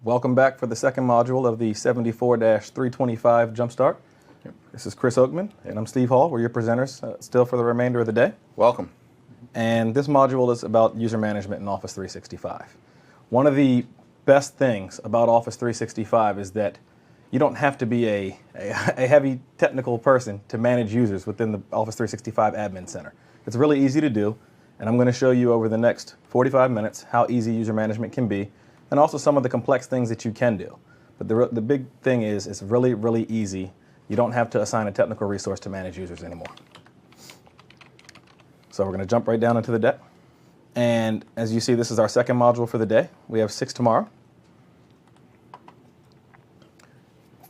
Welcome back for the second module of the 74-325 Jumpstart. Yep. This is Chris Oakman, and I'm Steve Hall. We're your presenters still for the remainder of the day. Welcome. And this module is about user management in Office 365. One of the best things about Office 365 is that you don't have to be a heavy technical person to manage users within the Office 365 Admin Center. It's really easy to do, and I'm going to show you over the next 45 minutes how easy user management can be, and also some of the complex things that you can do. But the big thing is it's really, really easy. You don't have to assign a technical resource to manage users anymore. So we're going to jump right down into the deck. And as you see, this is our second module for the day. We have 6 tomorrow.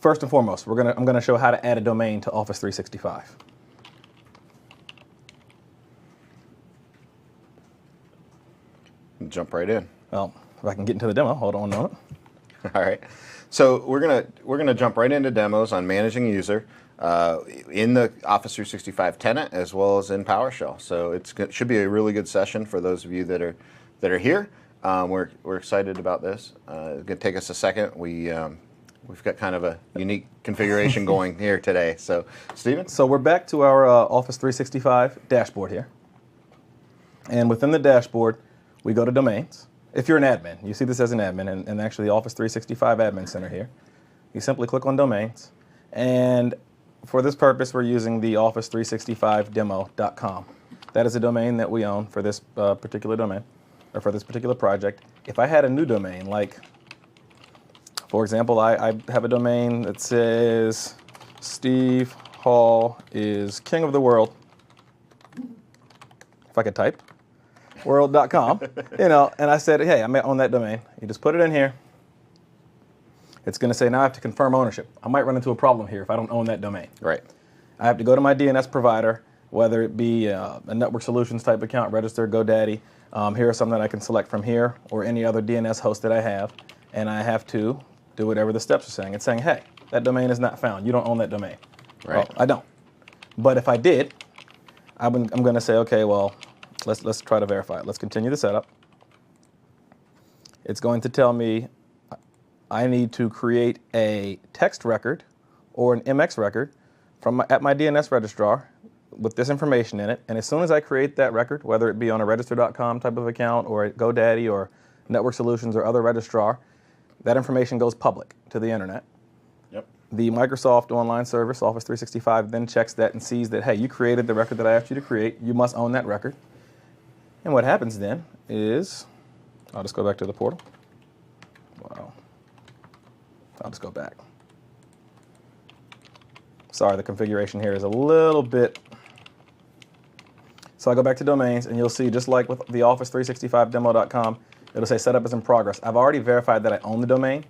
First and foremost, I'm going to show how to add a domain to Office 365. Jump right in. Well, if I can get into the demo, hold on a moment. All right. So we're gonna jump right into demos on managing a user in the Office 365 tenant as well as in PowerShell. So it should be a really good session for those of you that are here. We're excited about this. It's gonna take us a second. We've got kind of a unique configuration going here today. So, Stephen? So we're back to our Office 365 dashboard here. And within the dashboard, we go to domains. If you're an admin, you see this as an admin, and actually the Office 365 Admin Center here. You simply click on domains. And for this purpose, we're using the office365demo.com. That is a domain that we own for this particular domain, or for this particular project. If I had a new domain, like, for example, I have a domain that says Steve Hall is king of the world. If I could type. World.com, and I said, hey, I may own that domain. You just put it in here. It's going to say, now I have to confirm ownership. I might run into a problem here if I don't own that domain. Right. I have to go to my DNS provider, whether it be a Network Solutions type account, register, GoDaddy. Here are some that I can select from here, or any other DNS host that I have, and I have to do whatever the steps are saying. It's saying, hey, that domain is not found. You don't own that domain. Right. Well, I don't. But if I did, I'm going to say, okay, well, let's try to verify it. Let's continue the setup. It's going to tell me I need to create a text record or an MX record at my DNS registrar with this information in it. And as soon as I create that record, whether it be on a register.com type of account or a GoDaddy or Network Solutions or other registrar, that information goes public to the internet. Yep. The Microsoft Online Service, Office 365, then checks that and sees that, hey, you created the record that I asked you to create. You must own that record. And what happens then is, I'll just go back to the portal. Wow. I'll just go back. Sorry, the configuration here is a little bit. So I go back to domains, and you'll see, just like with the office365demo.com, it'll say setup is in progress. I've already verified that I own the domain.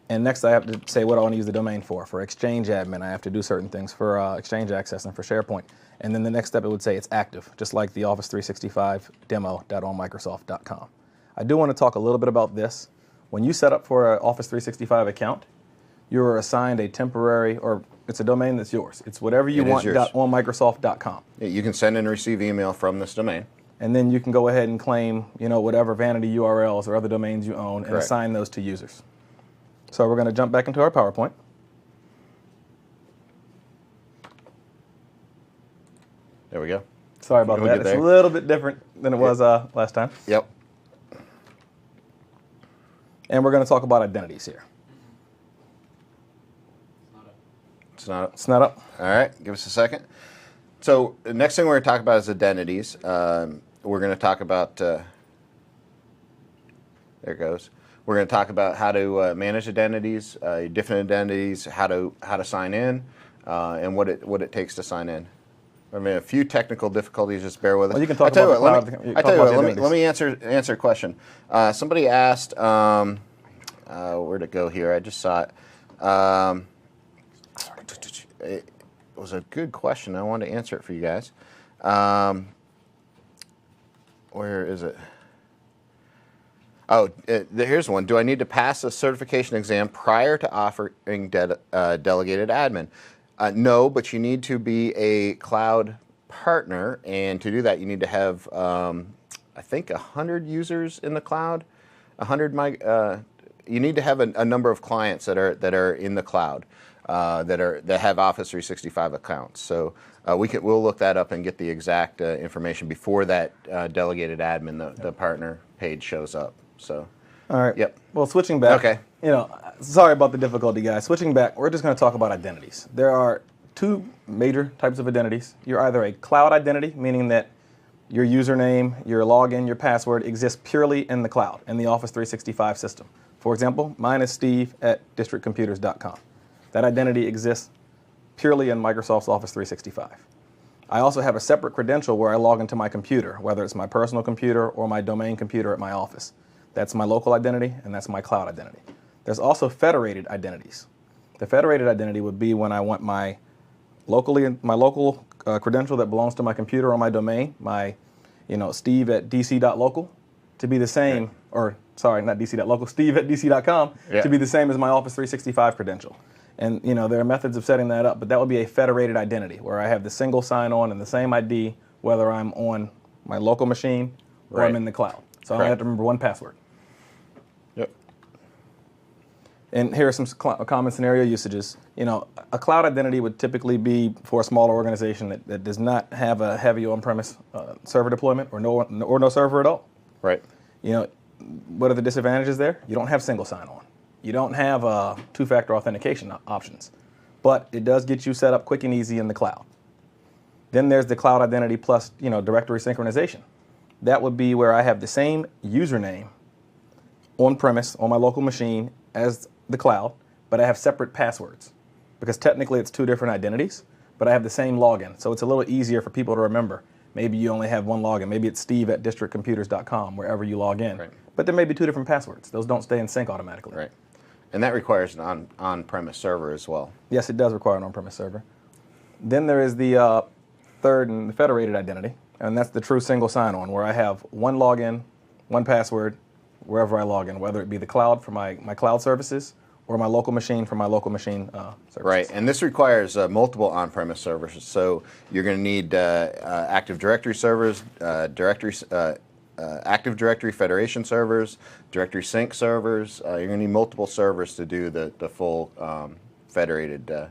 And next I have to say what I want to use the domain for. For Exchange admin, I have to do certain things for Exchange access and for SharePoint. And then the next step, it would say it's active, just like the Office 365 demo.onmicrosoft.com. I do want to talk a little bit about this. When you set up for an Office 365 account, you're assigned a temporary, or it's a domain that's yours. It's whatever you want .onmicrosoft.com. Yeah, you can send and receive email from this domain. And then you can go ahead and claim, whatever vanity URLs or other domains you own. Correct. And assign those to users. So we're going to jump back into our PowerPoint. There we go. Sorry about that. It's a little bit different than it was last time. Yep. And we're going to talk about identities here. It's not up. It's not up. All right. Give us a second. So the next thing we're going to talk about is identities. We're going to talk about, there it goes. We're going to talk about how to manage identities, different identities, how to sign in, and what it takes to sign in. I mean, a few technical difficulties. Just bear with us. Well, you can talk about let me answer a question. Somebody asked, where'd it go here? I just saw it. It was a good question. I wanted to answer it for you guys. Where is it? Oh, here's one. Do I need to pass a certification exam prior to offering delegated admin? No, but you need to be a cloud partner, and to do that, you need to have, I think, 100 users in the cloud, 100 need to have a number of clients that are in the cloud, that have Office 365 accounts. So we'll look that up and get the exact information before that delegated admin, the partner page shows up. So. All right. Yep. Well, switching back. Okay. Sorry about the difficulty, guys. Switching back, we're just going to talk about identities. There are two major types of identities. You're either a cloud identity, meaning that your username, your login, your password exists purely in the cloud, in the Office 365 system. For example, mine is steve@districtcomputers.com. That identity exists purely in Microsoft's Office 365. I also have a separate credential where I log into my computer, whether it's my personal computer or my domain computer at my office. That's my local identity, and that's my cloud identity. There's also federated identities. The federated identity would be when I want my local credential that belongs to my computer or my domain, my steve@dc.local, to be the same, right. or sorry, not dc.local, steve@dc.com, yeah. to be the same as my Office 365 credential. And there are methods of setting that up, but that would be a federated identity where I have the single sign-on and the same ID whether I'm on my local machine or right. I'm in the cloud. So I only have to remember one password. Yep. And here are some common scenario usages. A cloud identity would typically be for a smaller organization that does not have a heavy on-premise server deployment or no server at all. Right. What are the disadvantages there? You don't have single sign-on. You don't have two-factor authentication options. But it does get you set up quick and easy in the cloud. Then there's the cloud identity plus directory synchronization. That would be where I have the same username on-premise on my local machine as the cloud, but I have separate passwords. Because technically it's two different identities, but I have the same login. So it's a little easier for people to remember. Maybe you only have one login. Maybe it's steve@districtcomputers.com, wherever you log in. Right. But there may be two different passwords. Those don't stay in sync automatically. Right. And that requires an on-premise server as well. Yes, it does require an on-premise server. Then there is the third and the federated identity, and that's the true single sign-on, where I have one login, one password, wherever I log in, whether it be the cloud for my cloud services or my local machine for my local machine services. Right, and this requires multiple on-premise servers. So you're going to need Active Directory servers, Active Directory Federation servers, Directory Sync servers. You're going to need multiple servers to do the full federated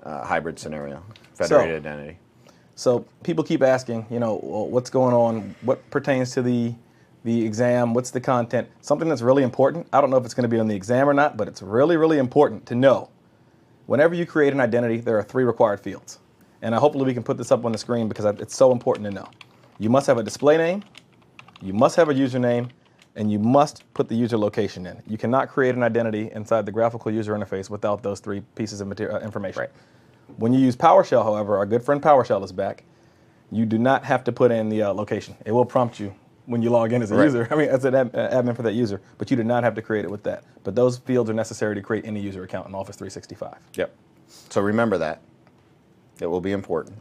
hybrid scenario, federated identity. So people keep asking, well, what's going on? What pertains to the exam? What's the content? Something that's really important. I don't know if it's going to be on the exam or not, but it's really, really important to know. Whenever you create an identity, there are 3 required fields. And hopefully we can put this up on the screen because it's so important to know. You must have a display name, you must have a username, and you must put the user location in. You cannot create an identity inside the graphical user interface without those 3 pieces of information. Right. When you use PowerShell, however, our good friend PowerShell is back. You do not have to put in the location. It will prompt you when you log in as a user, as an admin for that user, but you do not have to create it with that. But those fields are necessary to create any user account in Office 365. Yep. So remember that. It will be important.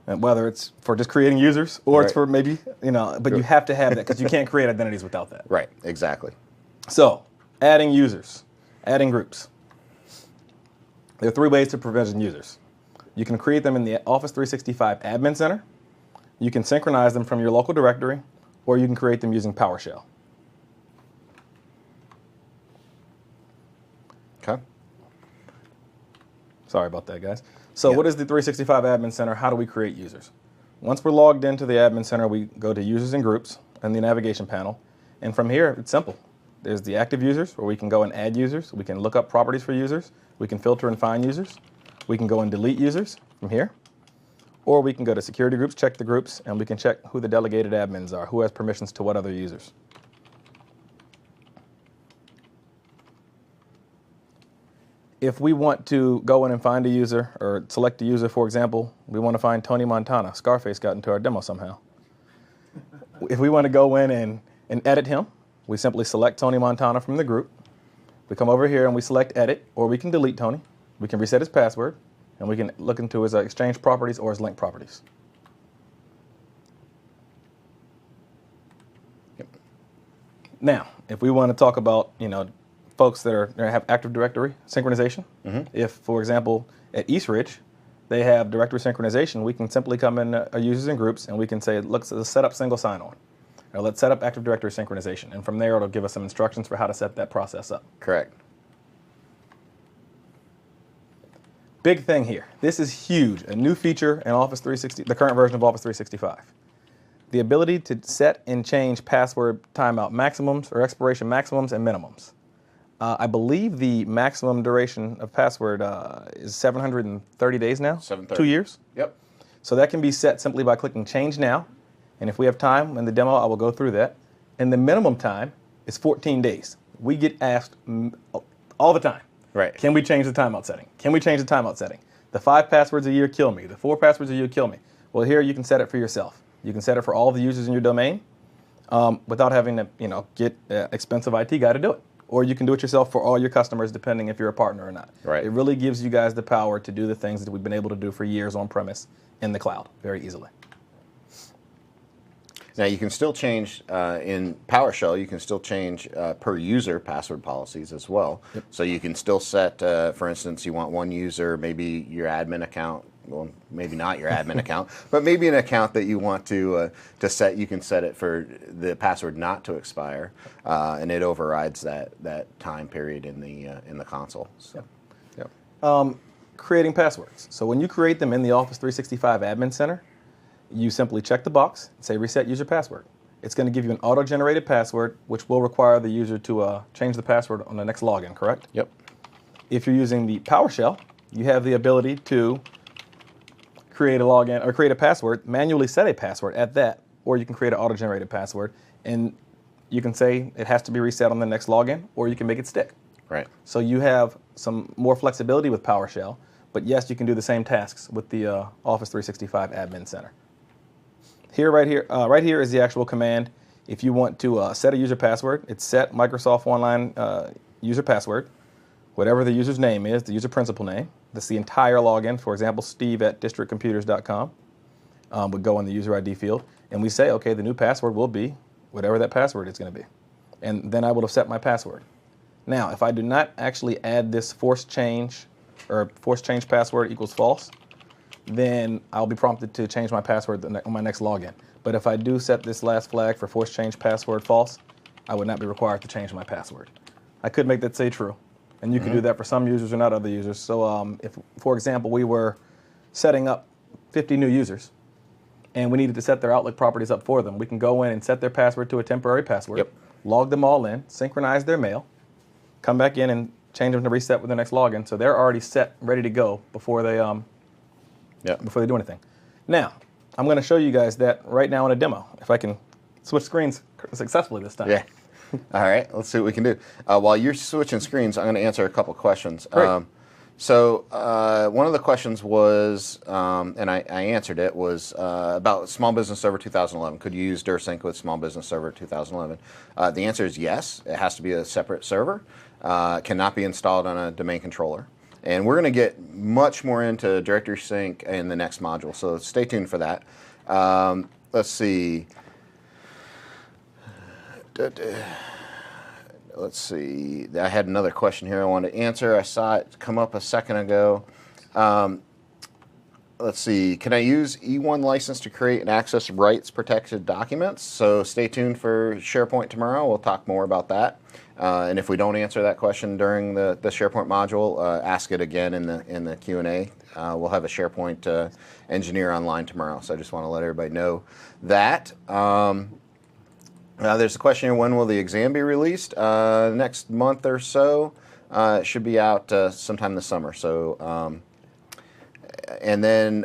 And whether it's for just creating users or it's for maybe, but you have to have that because you can't create identities without that. Right, exactly. So, adding users, adding groups. There are 3 ways to provision users. You can create them in the Office 365 Admin Center. You can synchronize them from your local directory, or you can create them using PowerShell. Okay. Sorry about that, guys. So what is the 365 Admin Center? How do we create users? Once we're logged into the Admin Center, we go to Users and Groups in the navigation panel. And from here, it's simple. There's the active users, where we can go and add users. We can look up properties for users. We can filter and find users. We can go and delete users from here. Or we can go to security groups, check the groups, and we can check who the delegated admins are, who has permissions to what other users. If we want to go in and find a user or select a user, for example, we want to find Tony Montana. Scarface got into our demo somehow. If we want to go in and edit him, we simply select Tony Montana from the group. We come over here and we select edit, or we can delete Tony. We can reset his password, and we can look into his Exchange properties or his link properties. Yep. Now, if we want to talk about, folks that have Active Directory synchronization, if, for example, at Eastridge, they have directory synchronization, we can simply come in users and groups, and we can say, let's set up single sign-on. Now let's set up Active Directory synchronization, and from there it'll give us some instructions for how to set that process up. Correct. Big thing here. This is huge. A new feature in Office 360, the current version of Office 365. The ability to set and change password timeout maximums or expiration maximums and minimums. I believe the maximum duration of password is 730 days now? 730. 2 years? Yep. So that can be set simply by clicking Change Now. And if we have time in the demo, I will go through that. And the minimum time is 14 days. We get asked all the time. Right. Can we change the timeout setting? Can we change the timeout setting? The 5 passwords a year kill me. The 4 passwords a year kill me. Well, here you can set it for yourself. You can set it for all the users in your domain without having to, get an expensive IT guy to do it. Or you can do it yourself for all your customers, depending if you're a partner or not. Right. It really gives you guys the power to do the things that we've been able to do for years on premise in the cloud very easily. Now you can still change in PowerShell. You can still change per user password policies as well. Yep. So you can still set, for instance, you want one user, maybe your admin account. Well, maybe not your admin account, but maybe an account that you want to set. You can set it for the password not to expire, and it overrides that time period in the console. So, yep. Creating passwords. So when you create them in the Office 365 Admin Center, you simply check the box and say Reset User Password. It's going to give you an auto-generated password, which will require the user to change the password on the next login, correct? Yep. If you're using the PowerShell, you have the ability to create a login or create a password, manually set a password at that, or you can create an auto-generated password, and you can say it has to be reset on the next login, or you can make it stick. Right. So you have some more flexibility with PowerShell, but yes, you can do the same tasks with the Office 365 Admin Center. Right here is the actual command. If you want to set a user password, it's set Microsoft Online user password, whatever the user's name is, the user principal name. That's the entire login. For example, steve@districtcomputers.com would go in the user ID field. And we say, okay, the new password will be whatever that password is going to be. And then I would have set my password. Now, if I do not actually add this force change password equals false, then I'll be prompted to change my password on my next login. But if I do set this last flag for force change password false, I would not be required to change my password. I could make that say true. And you can do that for some users or not other users. So if, for example, we were setting up 50 new users and we needed to set their Outlook properties up for them, we can go in and set their password to a temporary password, Yep. log them all in, synchronize their mail, come back in and change them to reset with their next login. So they're already set, ready to go before they do anything. Now, I'm going to show you guys that right now in a demo, if I can switch screens successfully this time. Yeah. All right, let's see what we can do. While you're switching screens, I'm going to answer a couple questions. Great. So one of the questions was, and I answered it, was about Small Business Server 2011. Could you use DirSync with Small Business Server 2011? The answer is yes. It has to be a separate server. Cannot be installed on a domain controller. And we're going to get much more into directory sync in the next module, so stay tuned for that. Let's see. Let's see. I had another question here I wanted to answer. I saw it come up a second ago. Let's see. Can I use E1 license to create and access rights protected documents? So stay tuned for SharePoint tomorrow. We'll talk more about that. And if we don't answer that question during the SharePoint module, ask it again in the Q&A. We'll have a SharePoint engineer online tomorrow. So I just want to let everybody know that. There's a question here, when will the exam be released? Next month or so. It should be out sometime this summer. So, and then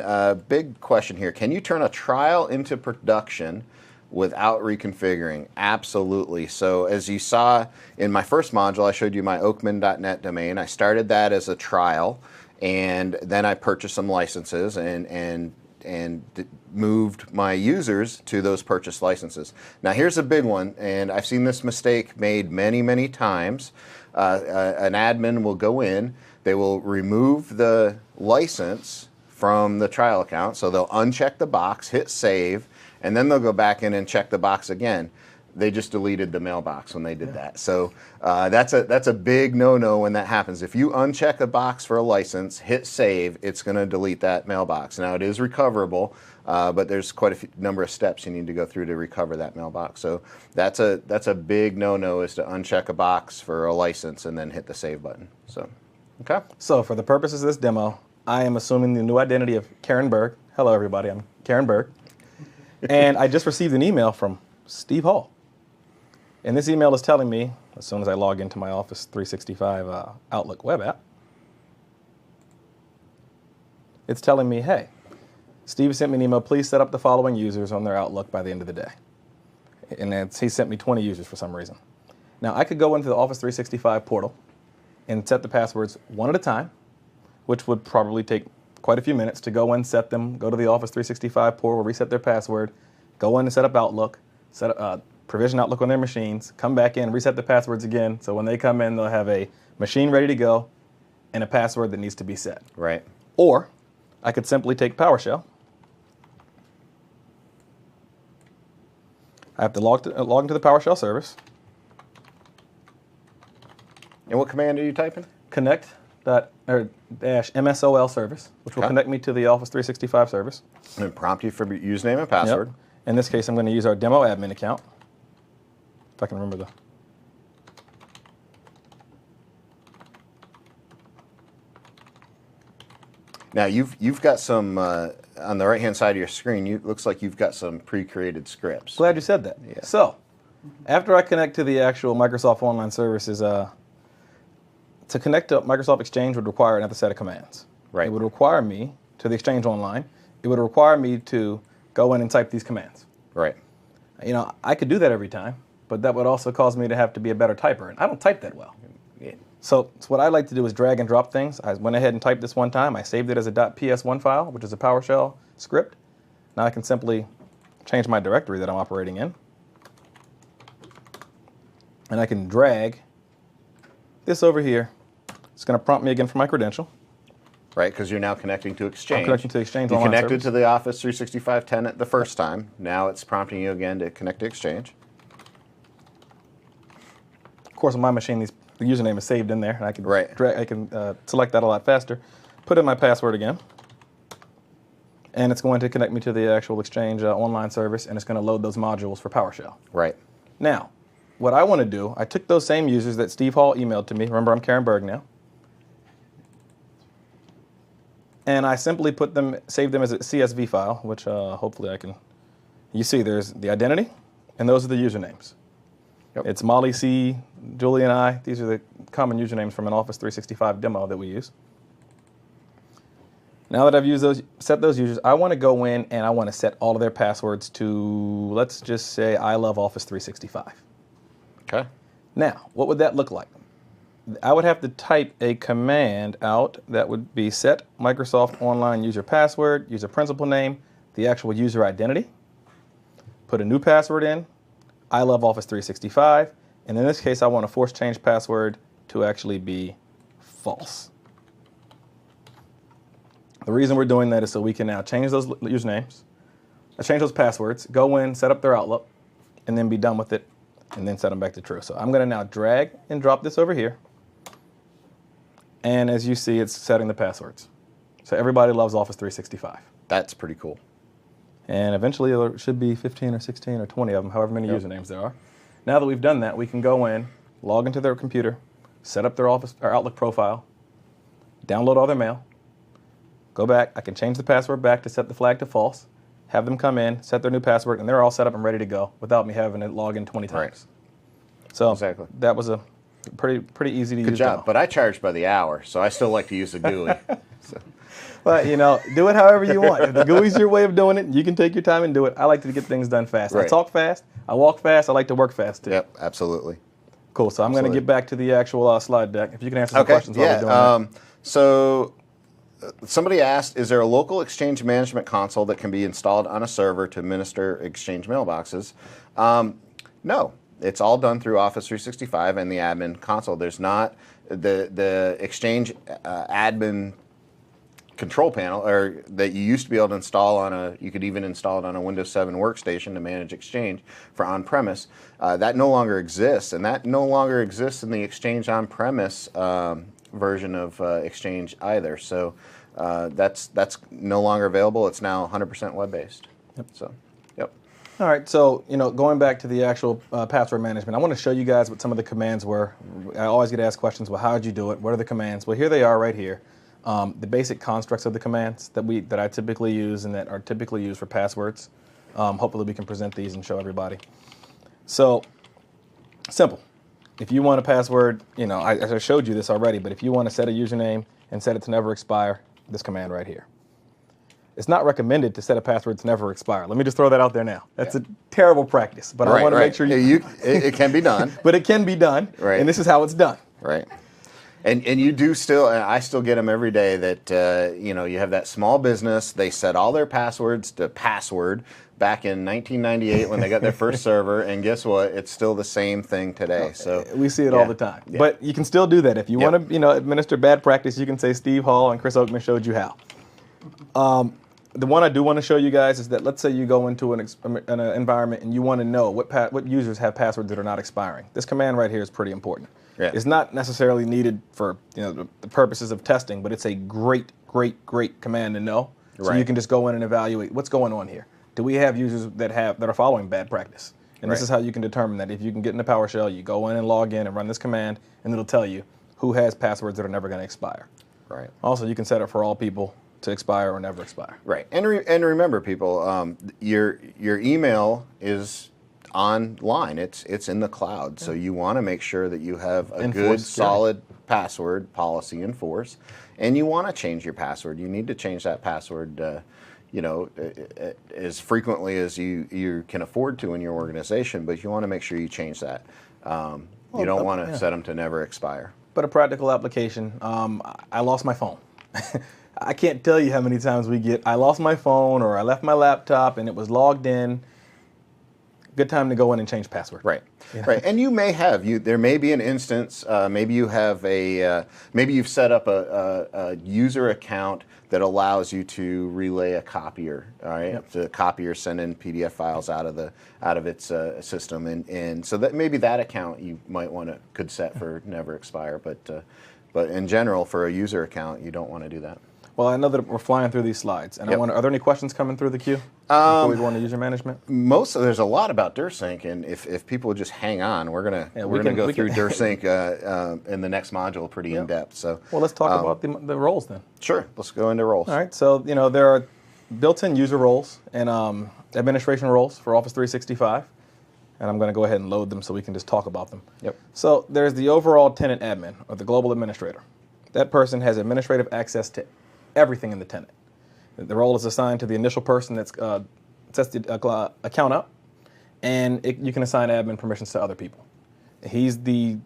big question here, can you turn a trial into production without reconfiguring? Absolutely. So as you saw in my first module, I showed you my oakman.net domain. I started that as a trial, and then I purchased some licenses and moved my users to those purchased licenses. Now here's a big one, and I've seen this mistake made many, many times. An admin will go in, they will remove the license from the trial account, so they'll uncheck the box, hit save, and then they'll go back in and check the box again. They just deleted the mailbox when they did that. So that's a big no-no when that happens. If you uncheck a box for a license, hit save, it's going to delete that mailbox. Now it is recoverable, but there's quite a number of steps you need to go through to recover that mailbox. So that's a big no-no, is to uncheck a box for a license and then hit the save button. So, okay. So for the purposes of this demo, I am assuming the new identity of Karen Berg. Hello, everybody. I'm Karen Berg. And I just received an email from Steve Hall. And this email is telling me, as soon as I log into my Office 365 Outlook web app, it's telling me, hey, Steve sent me an email, please set up the following users on their Outlook by the end of the day. And he sent me 20 users for some reason. Now, I could go into the Office 365 portal and set the passwords one at a time, which would probably take quite a few minutes to go in, set them, go to the Office 365 portal, reset their password, go in and set up Outlook, provision Outlook on their machines, come back in, reset the passwords again, so when they come in, they'll have a machine ready to go and a password that needs to be set. Right. Or I could simply take PowerShell. I have to log into the PowerShell service. And what command are you typing? Connect dash MSOL service, which will connect me to the Office 365 service. And prompt you for username and password. Yep. In this case, I'm going to use our demo admin account. If I can remember the... Now you've got some on the right-hand side of your screen. Looks like you've got some pre-created scripts. Glad you said that. Yeah. So, after I connect to the actual Microsoft Online Services, to connect to Microsoft Exchange would require another set of commands. Right. It would require me to the Exchange Online. It would require me to go in and type these commands. Right. You know, I could do that every time, but that would also cause me to have to be a better typer, and I don't type that well. Yeah. So what I like to do is drag and drop things. I went ahead and typed this one time. I saved it as a .ps1 file, which is a PowerShell script. Now I can simply change my directory that I'm operating in. And I can drag this over here. It's going to prompt me again for my credential. Right, because you're now connecting to Exchange. I'm connecting to Exchange You Online connected service. to the Office 365 tenant the first time. Now it's prompting you again to connect to Exchange. Of course, on my machine, the username is saved in there, and I can Right. I can select that a lot faster. Put in my password again, and it's going to connect me to the actual Exchange Online service, and it's going to load those modules for PowerShell. Right. Now, what I want to do, I took those same users that Steve Hall emailed to me. Remember, I'm Karen Berg now. And I simply saved them as a CSV file, which hopefully I can. You see, there's the identity, and those are the usernames. Yep. It's Molly C, Julie and I. These are the common usernames from an Office 365 demo that we use. Now that I've set those users, I want to go in and I want to set all of their passwords to, let's just say, I love Office 365. Okay. Now, what would that look like? I would have to type a command out that would be set Microsoft Online user password, user principal name, the actual user identity, put a new password in, I love Office 365, and in this case I want to force change password to actually be false. The reason we're doing that is so we can now change those usernames, change those passwords, go in, set up their Outlook, and then be done with it, and then set them back to true. So I'm going to now drag and drop this over here. And as you see, it's setting the passwords. So everybody loves Office 365. That's pretty cool. And eventually there should be 15 or 16 or 20 of them, however many usernames there are. Now that we've done that, we can go in, log into their computer, set up their Office or Outlook profile, download all their mail, go back. I can change the password back to set the flag to false, have them come in, set their new password, and they're all set up and ready to go without me having to log in 20 times. Right. So Exactly. that was a pretty easy to use. Good job. demo. But I charge by the hour, so I still like to use the GUI. So. But, you know, do it however you want. If the GUI's your way of doing it, you can take your time and do it. I like to get things done fast. Right. I talk fast. I walk fast. I like to work fast, too. Yep, absolutely. Cool. So I'm going to get back to the actual slide deck. If you can answer some questions while we're doing that. So somebody asked, is there a local Exchange management console that can be installed on a server to administer Exchange mailboxes? No. It's all done through Office 365 and the admin console. There's not the Exchange admin control panel, or that you used to be able to install you could even install it on a Windows 7 workstation to manage Exchange for on-premise. That no longer exists, and that no longer exists in the Exchange on-premise version of Exchange either. So that's no longer available. It's now 100% web-based. Yep. So, yep. All right, so going back to the actual password management, I want to show you guys what some of the commands were. I always get asked questions, well, how did you do it? What are the commands? Well, here they are right here. The basic constructs of the commands that I typically use and that are typically used for passwords. Hopefully we can present these and show everybody. So, simple. If you want a password, I showed you this already, but if you want to set a username and set it to never expire, this command right here. It's not recommended to set a password to never expire. Let me just throw that out there now. That's a terrible practice, but I want to make sure it can be done. But it can be done, right. And this is how it's done. Right. And you do still, and I still get them every day that, you have that small business, they set all their passwords to password back in 1998 when they got their first server, and guess what? It's still the same thing today. So we see it all the time. Yeah. But you can still do that. If you want to, administer bad practice, you can say Steve Hall and Chris Oakman showed you how. The one I do want to show you guys is that let's say you go into an environment and you want to know what users have passwords that are not expiring. This command right here is pretty important. Yeah. It's not necessarily needed for the purposes of testing, but it's a great command to know. So you can just go in and evaluate what's going on here. Do we have users that are following bad practice? And this is how you can determine that. If you can get into PowerShell, you go in and log in and run this command, and it'll tell you who has passwords that are never going to expire. Right. Also, you can set it for all people to expire or never expire. Right. And remember, people, your email is online. It's in the cloud. So you want to make sure that you have a good, solid password policy in force. And you want to change your password. You need to change that password as frequently as you can afford to in your organization, but you want to make sure you change that. You don't want to set them to never expire. But a practical application, I lost my phone. I can't tell you how many times we get, I lost my phone or I left my laptop and it was logged in. Good time to go in and change password. Right, right. And you may have, there may be an instance, maybe you have maybe you've set up a user account that allows you to relay a copier, all right? Yep. The copier send in PDF files out of its system, and so that maybe that account you might could set for never expire, but in general for a user account you don't want to do that. Well, I know that we're flying through these slides, and I wonder, are there any questions coming through the queue before we go into user management? There's a lot about DirSync, and if people would just hang on, we're gonna go through DirSync in the next module pretty in depth. So, well, let's talk about the roles then. Sure, let's go into roles. All right, so there are built-in user roles and administration roles for Office 365, and I'm going to go ahead and load them so we can just talk about them. Yep. So there's the overall tenant admin or the global administrator. That person has administrative access to everything in the tenant. The role is assigned to the initial person that sets the account up, and you can assign admin permissions to other people. He's the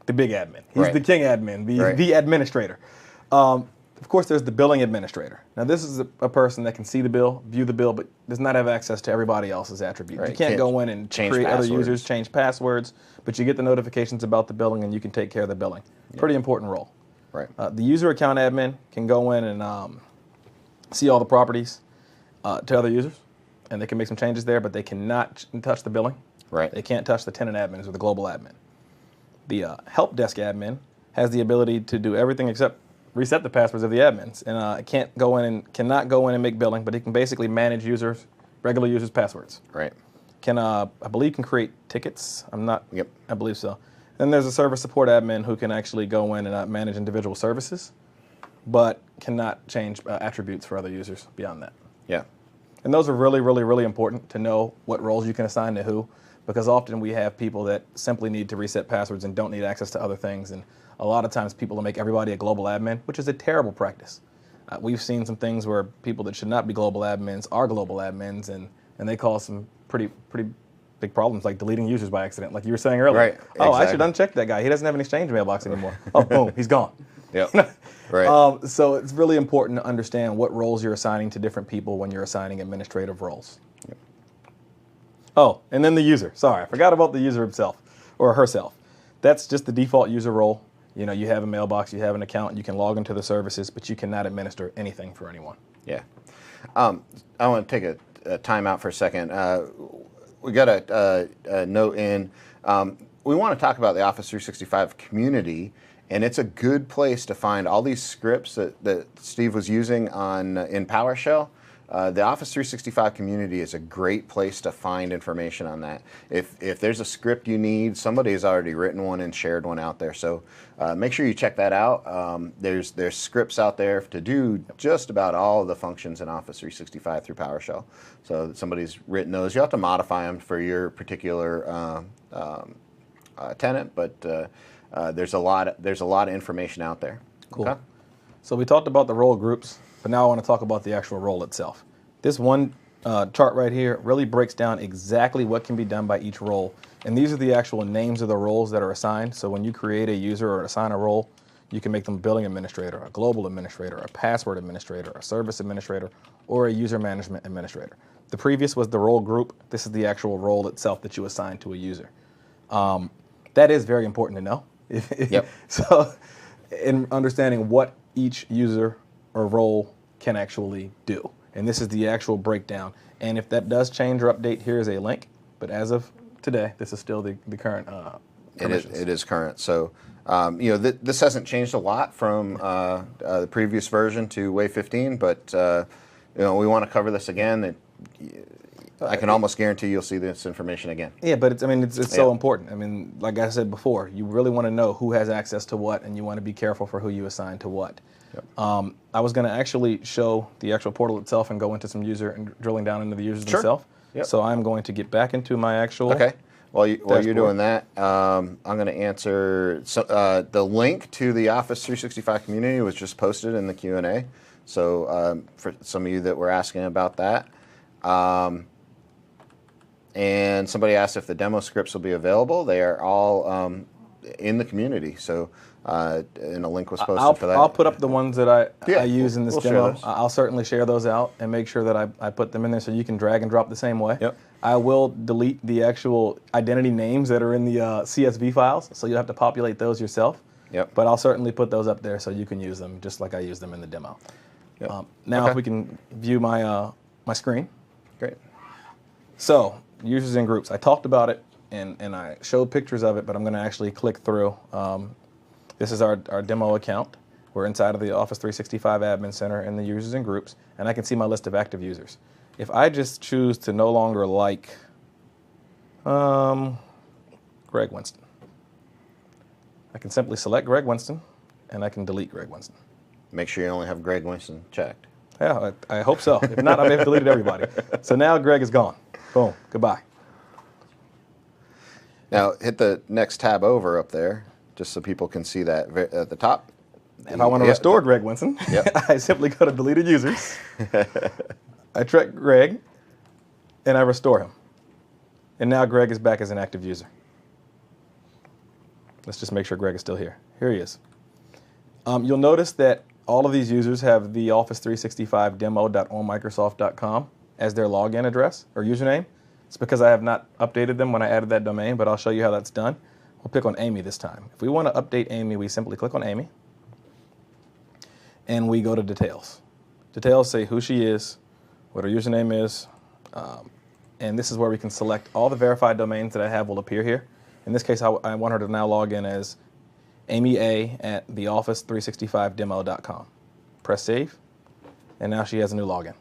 big admin. He's the king admin, the administrator. Of course, there's the billing administrator. Now, this is a person that can see the bill, view the bill, but does not have access to everybody else's attributes. Right. You can't go in and create other users, change passwords, but you get the notifications about the billing, and you can take care of the billing. Yep. Pretty important role. Right. The user account admin can go in and see all the properties to other users, and they can make some changes there, but they cannot touch the billing. Right. They can't touch the tenant admins or the global admin. The help desk admin has the ability to do everything except reset the passwords of the admins, and cannot go in and make billing, but he can basically manage regular users' passwords. Right. I believe can create tickets. Yep. I believe so. Then there's a service support admin who can actually go in and manage individual services, but cannot change attributes for other users beyond that. Yeah. And those are really, really, really important to know what roles you can assign to who, because often we have people that simply need to reset passwords and don't need access to other things. And a lot of times people will make everybody a global admin, which is a terrible practice. We've seen some things where people that should not be global admins are global admins, and they cause some pretty big problems, like deleting users by accident, like you were saying earlier. Right. Oh, exactly. I should uncheck that guy. He doesn't have an Exchange mailbox anymore. Oh, boom, he's gone. Yep. Right. So it's really important to understand what roles you're assigning to different people when you're assigning administrative roles. Yep. Oh, and then the user. Sorry, I forgot about the user himself or herself. That's just the default user role. You have a mailbox, you have an account, you can log into the services, but you cannot administer anything for anyone. Yeah. I want to take a time out for a second. We got a note in. We want to talk about the Office 365 community And it's a good place to find all these scripts that Steve was using in PowerShell. The Office 365 community is a great place to find information on that. If there's a script you need, somebody has already written one and shared one out there. So make sure you check that out. There's scripts out there to do just about all of the functions in Office 365 through PowerShell. So somebody's written those. You have to modify them for your particular tenant, but there's a lot of information out there. Cool. Okay? So we talked about the role groups, but now I want to talk about the actual role itself. This one chart right here really breaks down exactly what can be done by each role. And these are the actual names of the roles that are assigned. So when you create a user or assign a role, you can make them a billing administrator, a global administrator, a password administrator, a service administrator, or a user management administrator. The previous was the role group. This is the actual role itself that you assign to a user. That is very important to know. Yep. So in understanding what each user or role can actually do. And this is the actual breakdown. And if that does change or update, here is a link. But as of today, this is still the current permissions. It is current. So, this hasn't changed a lot from the previous version to Wave 15, but, we want to cover this again. I can almost guarantee you'll see this information again. Yeah, but it's so important. I mean, like I said before, you really want to know who has access to what, and you want to be careful for who you assign to what. Yep. I was going to actually show the actual portal itself and go into some user and drilling down into the users themselves. Yep. So I'm going to get back into my actual. Okay. While you're doing that, I'm going to answer. The link to the Office 365 community was just posted in the Q&A. So for some of you that were asking about that. And somebody asked if the demo scripts will be available. They are all in the community. So, and a link was posted for that. I'll put up the ones that I use in this demo. Share I'll certainly share those out and make sure that I put them in there so you can drag and drop the same way. Yep. I will delete the actual identity names that are in the CSV files, so you'll have to populate those yourself. Yep. But I'll certainly put those up there so you can use them just like I use them in the demo. Yep. Now, if we can view my my screen. Great. So, users and groups. I talked about it and I showed pictures of it, but I'm going to actually click through. This is our demo account. We're inside of the Office 365 Admin Center in the users and groups, and I can see my list of active users. If I just choose to no longer like Greg Winston, I can simply select Greg Winston, and I can delete Greg Winston. Make sure you only have Greg Winston checked. Yeah, I hope so. If not, I may have deleted everybody. So now Greg is gone. Boom. Goodbye. Now hit the next tab over up there, just so people can see that at the top. If I want to restore Greg Winston, I simply go to deleted users. I check Greg, and I restore him. And now Greg is back as an active user. Let's just make sure Greg is still here. Here he is. You'll notice that all of these users have the Office 365 demo.onmicrosoft.com as their login address or username. It's because I have not updated them when I added that domain, but I'll show you how that's done. We'll pick on Amy this time. If we want to update Amy, we simply click on Amy, and we go to Details. Details say who she is, what her username is, and this is where we can select all the verified domains that I have will appear here. In this case, I want her to now log in as Amy A at theoffice365demo.com. Press Save, and now she has a new login.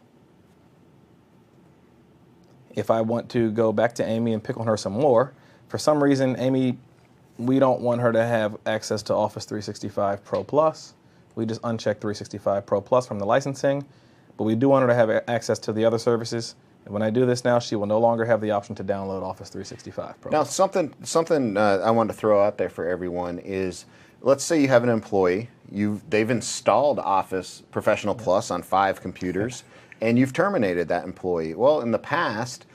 If I want to go back to Amy and pick on her some more, for some reason, Amy, we don't want her to have access to Office 365 Pro Plus. We just uncheck 365 Pro Plus from the licensing, but we do want her to have access to the other services. And when I do this now, she will no longer have the option to download Office 365 Pro. Now, something I want to throw out there for everyone is, let's say you have an employee, they've installed Office Professional Plus on 5 computers, and you've terminated that employee. Well, in the past,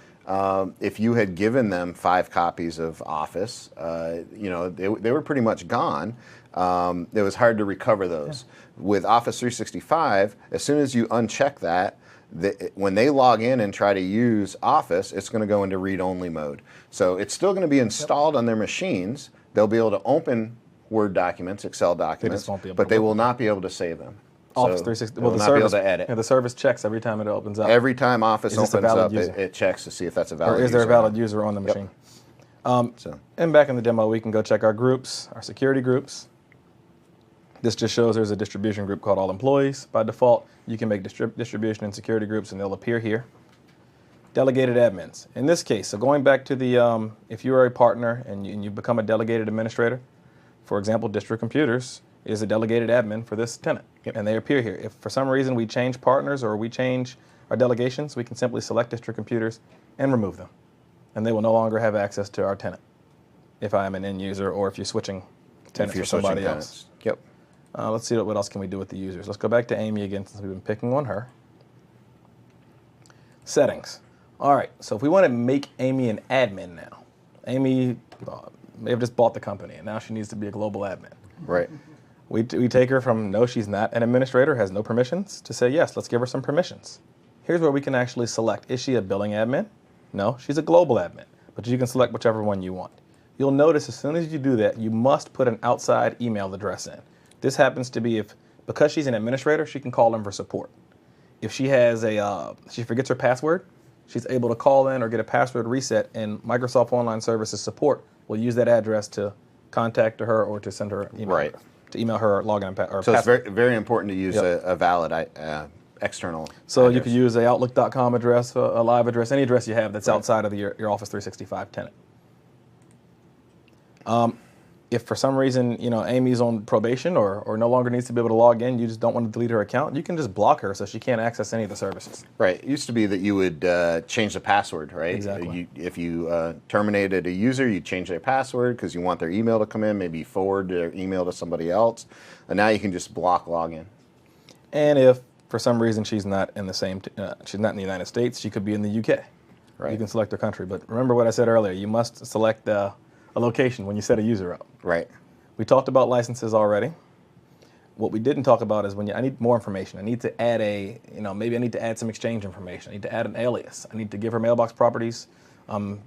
if you had given them 5 copies of Office, they were pretty much gone. It was hard to recover those. Yeah. With Office 365, as soon as you uncheck that, when they log in and try to use Office, it's going to go into read-only mode. So it's still going to be installed on their machines. They'll be able to open Word documents, Excel documents, but they will not be able to save them. Office 365. Well, the service, be able to edit. Yeah, the service checks every time it opens up. Every time Office opens up, it checks to see if that's a valid user. Or is there a valid user on the machine? And back in the demo, we can go check our groups, our security groups. This just shows there's a distribution group called All Employees. By default, you can make distribution and security groups, and they'll appear here. Delegated admins. In this case, so going back to the, if you are a partner and you become a delegated administrator, for example, District Computers is a delegated admin for this tenant, and they appear here. If for some reason we change partners or we change our delegations, we can simply select District Computers and remove them, and they will no longer have access to our tenant if I am an end user or if you're switching tenants for somebody else. Yep. Let's see what else can we do with the users. Let's go back to Amy again since we've been picking on her. Settings. All right, so if we want to make Amy an admin now, Amy may have just bought the company and now she needs to be a global admin. Right. We take her from no, she's not an administrator, has no permissions, to say yes, let's give her some permissions. Here's where we can actually select, is she a billing admin? No, she's a global admin, but you can select whichever one you want. You'll notice as soon as you do that, you must put an outside email address in. This happens to be because she's an administrator, she can call in for support. If she has she forgets her password, she's able to call in or get a password reset, and Microsoft Online Services support will use that address to contact her or to send her an email. Right. To email her login or password. So it's very, very important to use a valid external So address. you could use a Outlook.com address, a live address, any address you have that's outside of your Office 365 tenant. If for some reason Amy's on probation or no longer needs to be able to log in, you just don't want to delete her account, you can just block her so she can't access any of the services. Right. It used to be that you would change the password, right? Exactly. If you terminated a user, you'd change their password because you want their email to come in, maybe forward their email to somebody else. And now you can just block login. And if for some reason she's not in she's not in the United States, she could be in the UK. Right. You can select her country. But remember what I said earlier, you must select a location when you set a user up. Right. We talked about licenses already. What we didn't talk about is I need more information. I need to add maybe I need to add some exchange information. I need to add an alias. I need to give her mailbox properties,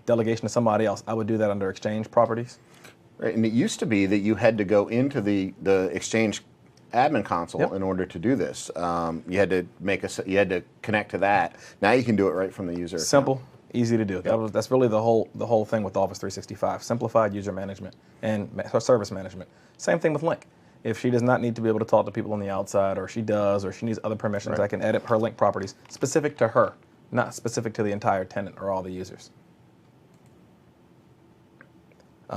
delegation to somebody else. I would do that under exchange properties. Right. And it used to be that you had to go into the Exchange admin console in order to do this. You had to connect to that. Now you can do it right from the user account. Simple. Easy to do. Yep. That's really the whole thing with Office 365. Simplified user management and service management. Same thing with Link. If she does not need to be able to talk to people on the outside, or she does, or she needs other permissions, I can edit her Link properties specific to her, not specific to the entire tenant or all the users.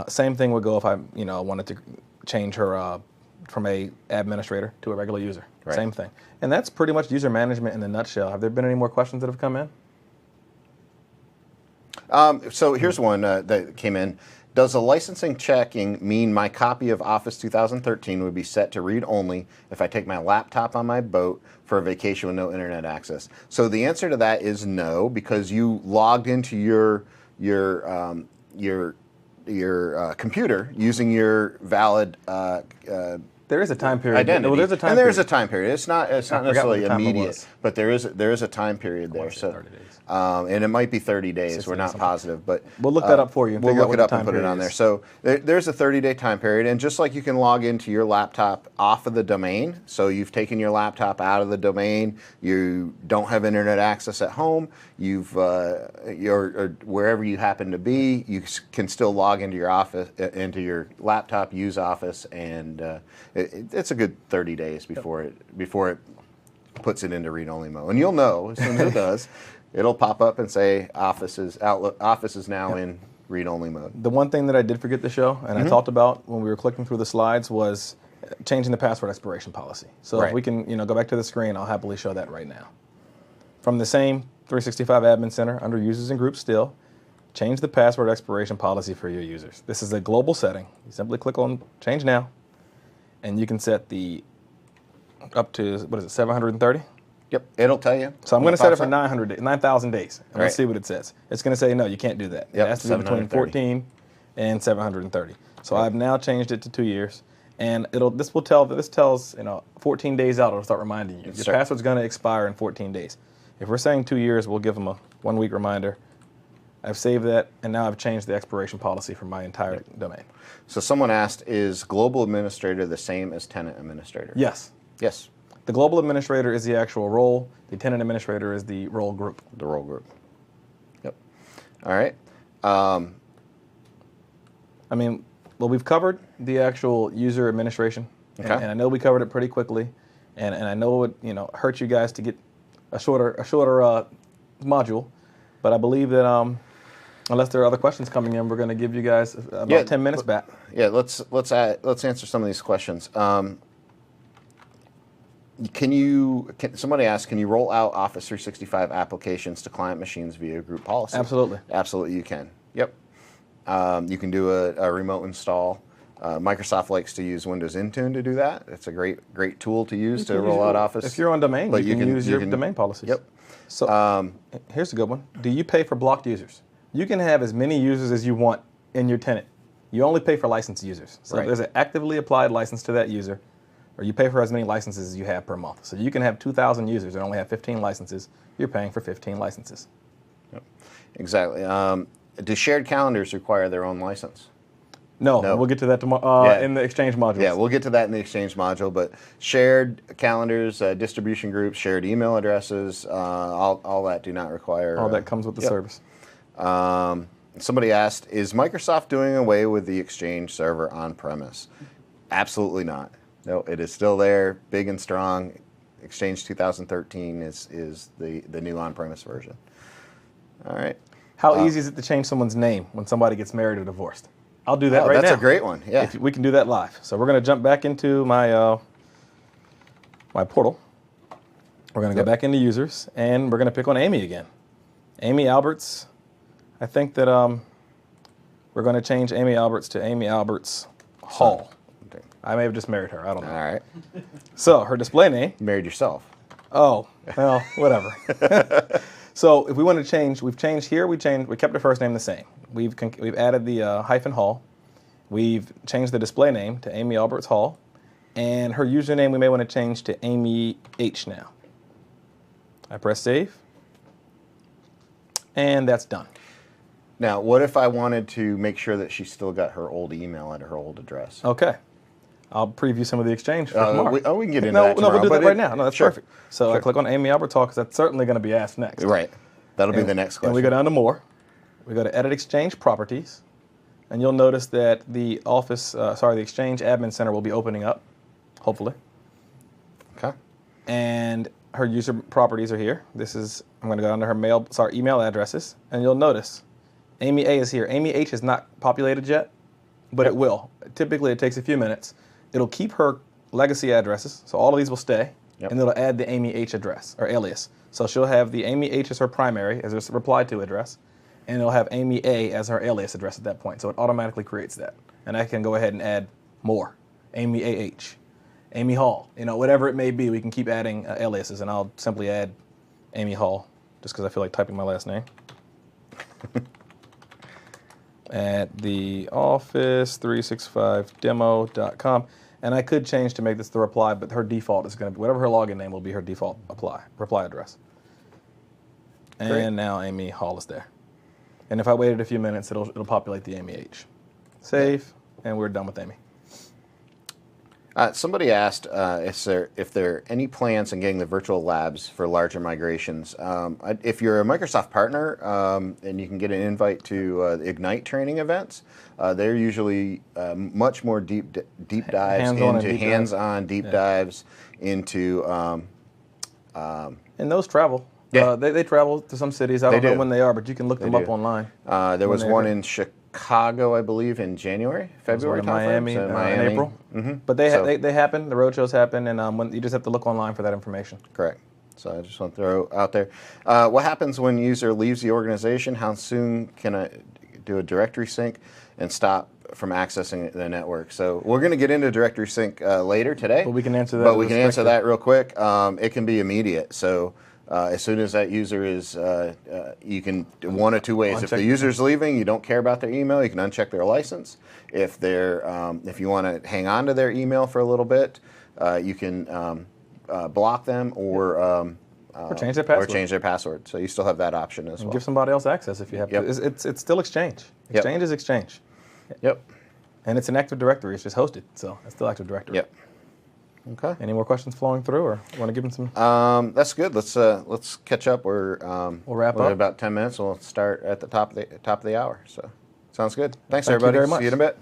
Same thing would go if I wanted to change her from a administrator to a regular user. Right. Same thing. And that's pretty much user management in a nutshell. Have there been any more questions that have come in? So here's one that came in. Does the licensing checking mean my copy of Office 2013 would be set to read only if I take my laptop on my boat for a vacation with no internet access? So the answer to that is no, because you logged into your computer using your valid there is a time period. Identity. Well, there's a time and there is period. a time period. It's not necessarily immediate, but there is a time period there. So 30 days. And it might be 30 days. We're not positive, but we'll look that up for you. And we'll figure out look what it up the and time put it period on there. is. So there's a 30-day time period, and just like you can log into your laptop off of the domain, so you've taken your laptop out of the domain, you don't have internet access at home, or wherever you happen to be, you can still log into your office, into your laptop, use Office, and it's a good 30 days before it puts it into read-only mode. And you'll know as soon as it does, it'll pop up and say Office is now in read-only mode. The one thing that I did forget to show, and I talked about when we were clicking through the slides, was changing the password expiration policy. So if we can go back to the screen, I'll happily show that right now. From the same 365 Admin Center, under Users and Groups still, change the password expiration policy for your users. This is a global setting. You simply click on Change Now, and you can set the up to, 730? Yep, it'll tell you. So I'm going to set it for 9,000 days. And let's see what it says. It's going to say, no, you can't do that. Yep, it has to be between 14 and 730. So I've now changed it to 2 years. And this tells 14 days out, it'll start reminding you. Your password's going to expire in 14 days. If we're saying 2 years, we'll give them a 1 week reminder. I've saved that, and now I've changed the expiration policy for my entire domain. So someone asked, is global administrator the same as tenant administrator? Yes. Yes. The global administrator is the actual role. The tenant administrator is the role group. The role group. Yep. All right. We've covered the actual user administration And I know we covered it pretty quickly, and I know it hurt you guys to get a shorter module, but I believe that unless there are other questions coming in, we're going to give you guys about 10 minutes back. Yeah, let's answer some of these questions. Somebody asked, can you roll out Office 365 applications to client machines via group policy? Absolutely. Absolutely, you can. Yep. You can do a remote install. Microsoft likes to use Windows Intune to do that. It's a great tool to use to roll out Office. If you're on domain, you can use your domain policies. Yep. So here's a good one. Do you pay for blocked users? You can have as many users as you want in your tenant. You only pay for licensed users. So if there's an actively applied license to that user, or you pay for as many licenses as you have per month. So you can have 2,000 users and only have 15 licenses. You're paying for 15 licenses. Yep. Exactly. Do shared calendars require their own license? No. We'll get to that tomorrow in the Exchange module. Yeah, we'll get to that in the Exchange module. But shared calendars, distribution groups, shared email addresses, all that do not require. All that comes with the service. Somebody asked, is Microsoft doing away with the Exchange server on-premise? Absolutely not. No, it is still there, big and strong. Exchange 2013 is the new on-premise version. All right. How easy is it to change someone's name when somebody gets married or divorced? I'll do that right now. That's a great one. Yeah. We can do that live. So we're going to jump back into my my portal. We're going to go back into users, and we're going to pick on Amy again. Amy Alberts. I think that we're going to change Amy Alberts to Amy Alberts Hall. Okay. I may have just married her. I don't know. All right. So her display name. You married yourself. Oh, well, whatever. So if we want to change, we've changed here. We kept her first name the same. We've added the hyphen Hall. We've changed the display name to Amy Alberts Hall, and her username we may want to change to Amy H now. I press save, and that's done. Now, what if I wanted to make sure that she still got her old email at her old address? Okay. I'll preview some of the Exchange for tomorrow. We can get into that tomorrow. No, we'll do that right now. No, that's perfect. So I click on Amy Albert Hall because that's certainly going to be asked next. Right. That'll be the next question. And we go down to More. We go to Edit Exchange Properties, and you'll notice that the the Exchange Admin Center will be opening up, hopefully. Okay. And her user properties are here. I'm going to go down to her email addresses, and you'll notice Amy A is here. Amy H is not populated yet, but it will. Typically, it takes a few minutes. It'll keep her legacy addresses, so all of these will stay, and it'll add the Amy H address, or alias. So she'll have the Amy H as her primary, as her reply to address, and it'll have Amy A as her alias address at that point. So it automatically creates that. And I can go ahead and add more. Amy AH, Amy Hall, whatever it may be, we can keep adding aliases, and I'll simply add Amy Hall, just because I feel like typing my last name. At the office365demo.com. And I could change to make this the reply, but her default is going to be, whatever her login name will be her default reply address. And now Amy Hall is there. And if I waited a few minutes, it'll populate the Amy H. Save, and we're done with Amy. Somebody asked if there are any plans on getting the virtual labs for larger migrations. If you're a Microsoft partner and you can get an invite to Ignite training events, they're usually much more deep dives into hands-on deep dives into. And those travel. Yeah. They travel to some cities. I don't know when they are, but you can look them up online. There was one in Chicago, I believe, in February, Miami, in April. Mm-hmm. But they happen. The road shows happen, and you just have to look online for that information. Correct. So I just want to throw out there. What happens when a user leaves the organization? How soon can I do a directory sync and stop from accessing the network? So we're going to get into directory sync later today. But we can answer that. But we can answer that real quick. It can be immediate. So as soon as that user is, you can one of two ways. If the user's leaving, you don't care about their email, you can uncheck their license. If you want to hang on to their email for a little bit, you can block them or change their password. Or change their password. So you still have that option as well. Give somebody else access if you have to. It's still Exchange. Exchange is Exchange. Yep. And it's an Active Directory. It's just hosted, so it's still Active Directory. Yep. Okay. Any more questions flowing through, or you want to give them some? That's good. Let's catch up. We'll wrap up in about 10 minutes. We'll start at the top of the hour. So sounds good. Thanks Thank everybody. You very much. See you in a bit.